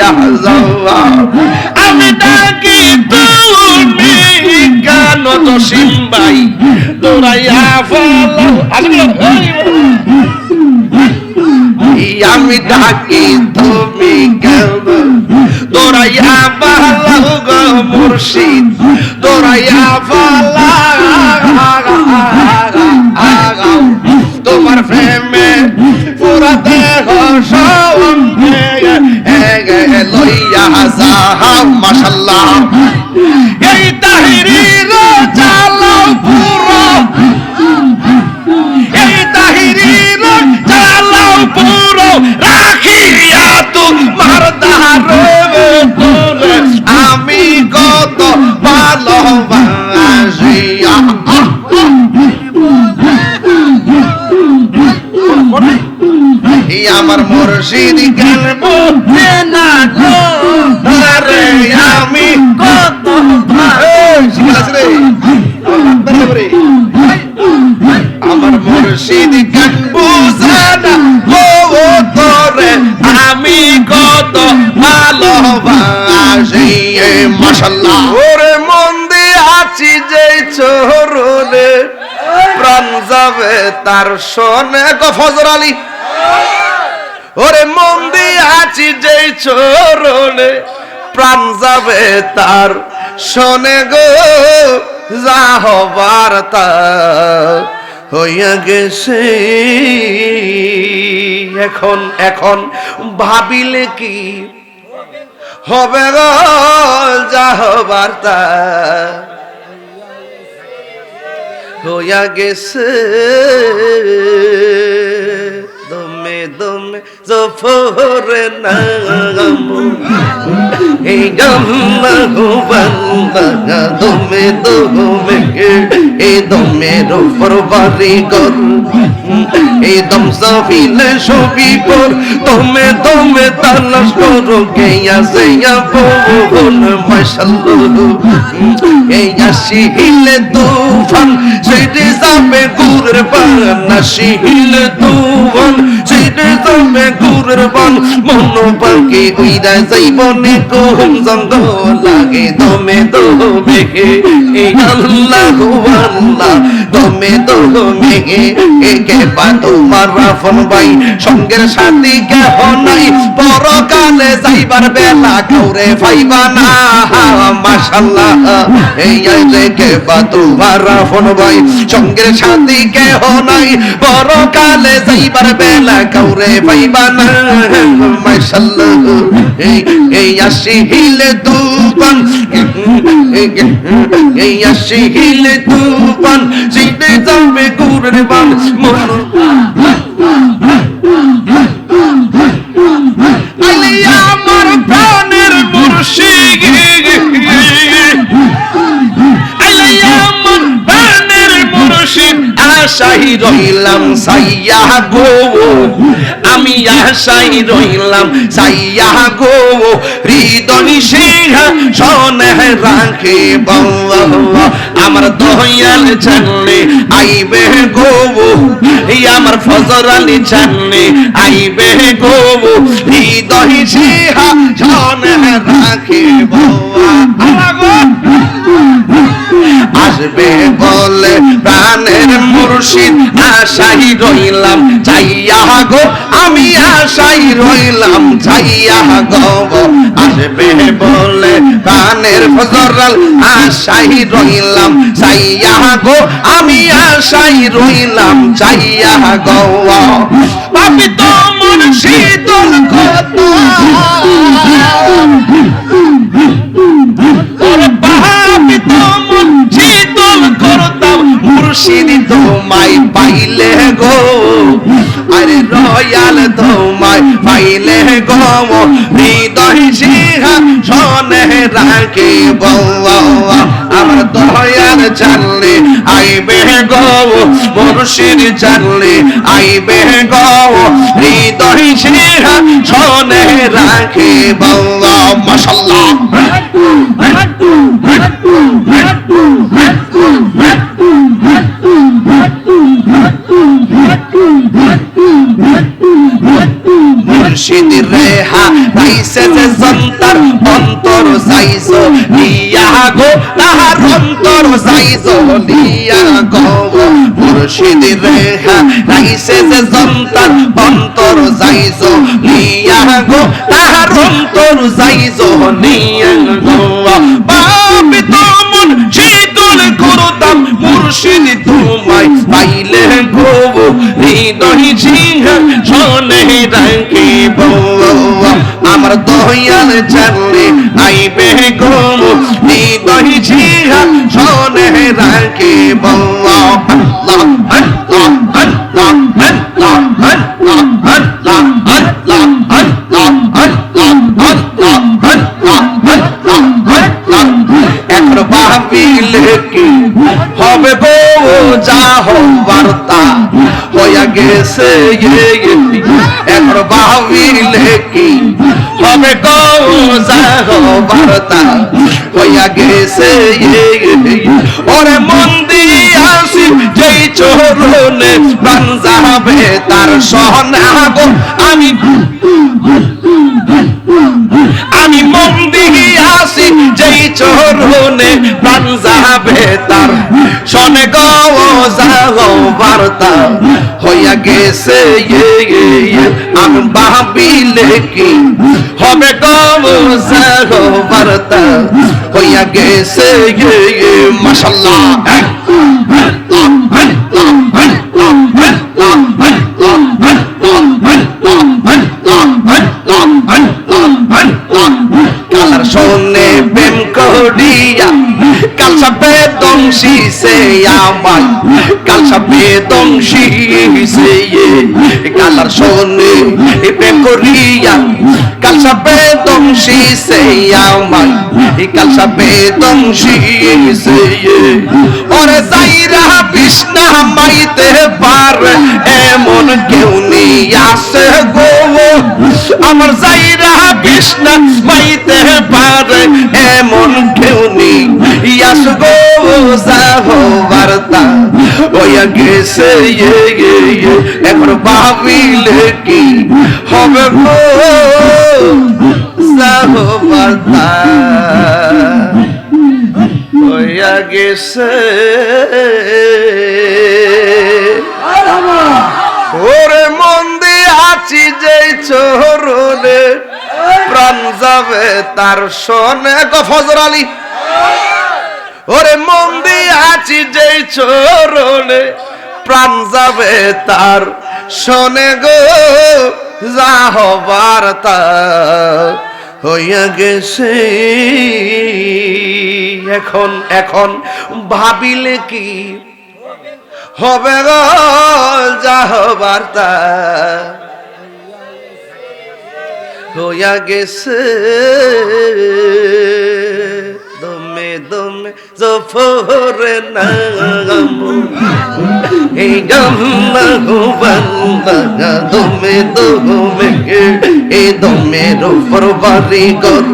লইয়া যাওয়া আমি ডাকি তুমি কেন জসিম ভাই দৌড়াইয়া ফেলো আমি ডাকি তুমি কেন দৌড়াইয়া ফেলো গো মুর্শিদ দৌড়াইয়া ফেলো তোমার প্রেমে পুরা দেহ সঙ্গে লইয়া যাও মাশাআল্লাহ এই তাহিরির জালাও পুরো এই তাহিরির জালাও পুরো রাখিয়া তোমার দারে তোরে আমি কত ভালোবাসি আমার মুর্শিদ গেলব না গো আরে আমি কত আমার মুর্শিদ গেলব না গো তোরে আমি কত ভালোবাসি মাশাআল্লাহ ওরে মন দিয়ে আছি যে চোরলে প্রাণ যাবে তার শোনে গো ফজর আলী ওরে মন দিয়ে আছি যে চরণে প্রাণ যাবে তার শোনে গো যা হবার তা হইয়া গেছে এখন এখন ভাবিলে কি হবে গো যা হবার তা হইয়া গেছে দমে দমে জফরে নাম এই গম্মা দমে দমে এই দমের উপর বাড়ি কর এই দম সফিলে সবই কর দমে দমে তালাশ করো গেয়া সেয়া পবন মাশাআল্লাহ এই আসিলে তুফান সেটি যাবে গুরের বান আসিলে তুফান সেটি যাবে গুরের বান মন পাখি উইরা যাইবনে কোন জঙ্গল লাগে দমে দমে এই আল্লাহু আল্লাহ দমে দমে কে পা তোমার রাফন ভাই সঙ্গের সাথী কেহ নাই পরকালে যাইবার বেলা কাউরে পাইবা না মাশাআল্লাহ এই আইলে কে পা তোমার রাফন ভাই সঙ্গের সাথী কেহ নাই পরকালে যাইবার বেলা কাউরে পাইবা না মাশাআল্লাহ এই আসিলে তুফান এই আসিলে তুফান জিতে যাবে গুরের বান মন আলে আমার প্রাণের মুর্শিদ আলে আমার প্রাণের মুর্শিদ আশাই রইলাম সাইয়া গো আমি আশাই রইলাম সাইয়া গো হৃদয় সিংহা শোনে রাখে আমার দয়াল জানলে আইবে গো আমার ফজর আলী জানলে আইবে গো হৃদয় সিংহা শোনে রাখে আসবে বলে প্রাণের মুর্শিদ আশাই রইলাম চাইয়া গো আমি আশাই রইলাম চাইয়া গো আসবে বলে প্রাণের ফজরাল আশাই রইলাম চাইয়া গো আমি আশাই রইলাম চাইয়া গো পাপি তো মুর্শিদ কত পাপি তো মুর্শিদ করতাম মুর্শিদ তোমায় পাইলে গো আরে রয়াল তোমায় পাইলে গো হৃদয় সিংহা শোনে রাখে আমার দয়াল জানলে আইবে গো মুর্শিদ জানলে আইবে গো হৃদয় সিংহা শোনে রাখে মাশাআল্লাহ মুর্শিদ রেহা রাইছে যে সন্তান অন্তর যাইছো লিয়া গো তাহার অন্তর যাইছো লিয়া গো মুর্শিদ রেহা রাইছে যে সন্তান অন্তর যাইছো লিয়া গো তাহার অন্তর যাইছো লিয়া গো পাপি তোমন শীতল করতাম মুর্শিদ তোমায় পাইলে গো হৃদয় সিংহা শোনে রাখিব আমার দয়াল জানলে আইবে গো হৃদয় সিংহা শোনে রাখিব আল্লাহ আল্লাহ আল্লাহ আল্লাহ আল্লাহ আল্লাহ আল্লাহ আল্লাহ আল্লাহ এখন ভাবিলে কি হবে গো যা বার্তা হইয়া গেছে এখন ভাবিলে কি হবে গো যা বার্তা হইয়া গেছে ওরে মন দিয়ে আসি যেই চরণে প্রাণ যাবে তার সহনা গো আমি মন দিয়ে আসি যেই চরণে প্রাণ যাবে তার শোনে গো যাও বার্তা হইয়া গেছে আমি ভাবিলে কি হবে গো যাও বার্তা হইয়া গেছে মাশাআল্লাহ কালার শোনে প্রেম করিয়া কাল সাপে দংশি সে আমায় কাল সাপে দংশি সে কালার শোনে প্রেম করিয়া কাল সাপে দংশি সে আমায় কাল সাপে দংশি সে ওরে যাইরা বিষ্ণা মাইতে পারে এমন কেউ নেই আসে গো আমার যাইরা বিষ্ণা মাইতে পারে এমন কেউ নেই ইয়াস গো যাও বার্তা হইয়া গেছে এখন ভাবিলে কি হবে গো যাও বার্তা হইয়া গেছে ওরে মন দিয়ে আছি যেই চরণে প্রাণ যাবে তার শোনে গো ফজর আলী ওরে মন দিয়ে আছি যেই চরণে প্রাণ যাবে তার শোনে গো যা হবার তা হইয়া গেছে এখন ভাবিলে কি হবে গো যা হবার তা হইয়া গেছে দমে দমে জফরে নাম এই গাম্মা দমে দমে এই দমের উপর বাড়ি গর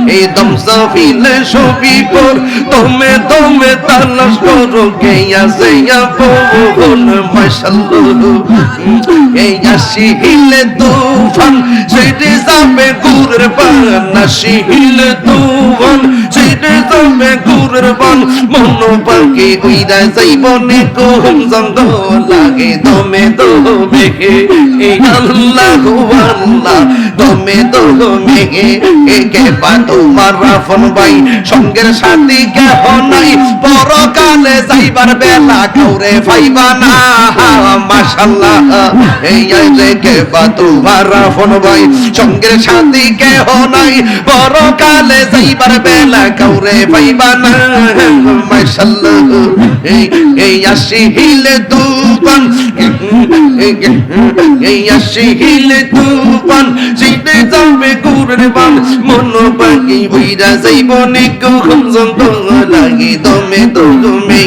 এই দম সাফিলে সবই কর দমে দমে তালাশ করো গেয়া সেয়া পবন মাশাআল্লাহ এই আসি হিলে তুফান সেটি যাবে গুরের বান আসি হিলে তুফান সেটি যাবে গুরের বান মন পাখি উইরা যাইব নে কোন জঙ্গল লাগে দমে দমে এই আল্লাহু আল্লাহ দমে দমে এ কে পা তোমার রাফন ভাই সঙ্গের সাথী কেহ নাই পরকালে যাইবার বেলা কাউরে পাইবা না মাশাআল্লাহ এই যে কে পা তোমার রাফন ভাই সঙ্গের সাথী কেহ নাই পরকালে যাইবার বেলা কাউরে পাইবা না মাশাআল্লাহ এই আসি হিলে তুফান এই আসি হিলে তুফান জিতে যাবে গুরের বান মন পাখি উইরা যাইব নে কোন জঙ্গল লাগে দমে দমে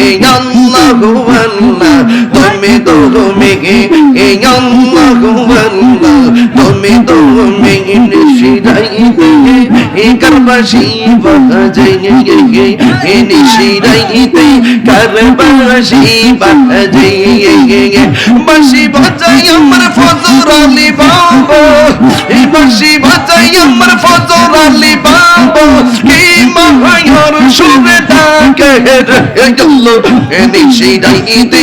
এই আল্লাহু আল্লাহ দমে দমে এই আল্লাহু আল্লাহ দমে দমে শিরাই কারবাসি বাজে নিশিরাইতে কারবাসি বাজে বাঁশি বাজাই আমার ফজর আলী বাবা বাঁশি বাজাই আমার ফজর আলী বাবা কি মায়ার সুরে ডাকে গেল নিশিরাইতে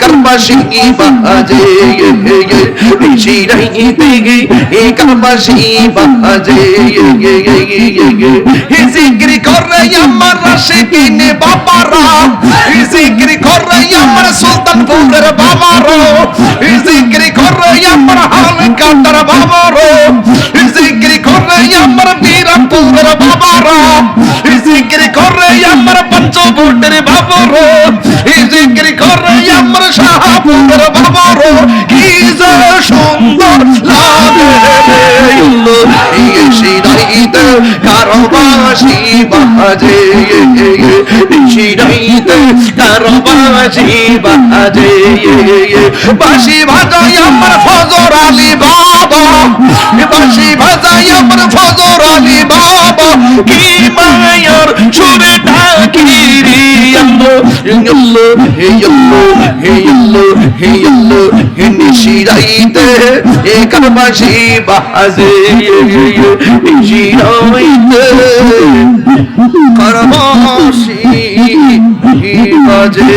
কারবাসি বাজে নিশিরাইতে কারবাসি বাজে জিকির করে আমার রাশিকিনে বাবারা জিকির করে আমার সুলতানপুরের বাবারা জিকির করে আমার হালকাটার বাবারা জিকির করে আমার বীরপুরের বাবারা জিকির করে আমার পঞ্চবটের বাবারা জিকির করে আমার শাহপুরের বাবারা কি যে সুন্দর লাগে শিরাইতে কারবাসি বাজে শিরাইতে কারবাসি বাজে বাঁশি বাজাই আমার ফজর আলী বাবা বাঁশি বাজাই আমার ফজর আলী বাবা কি মায়ার সুরে ডাকি রে আল্লাহ হে আল্লাহ হে আল্লাহ হে আল্লাহ হে নিশিরাইতে কারবাসি বাজে নিশিরাইতে কারবাসি বাজে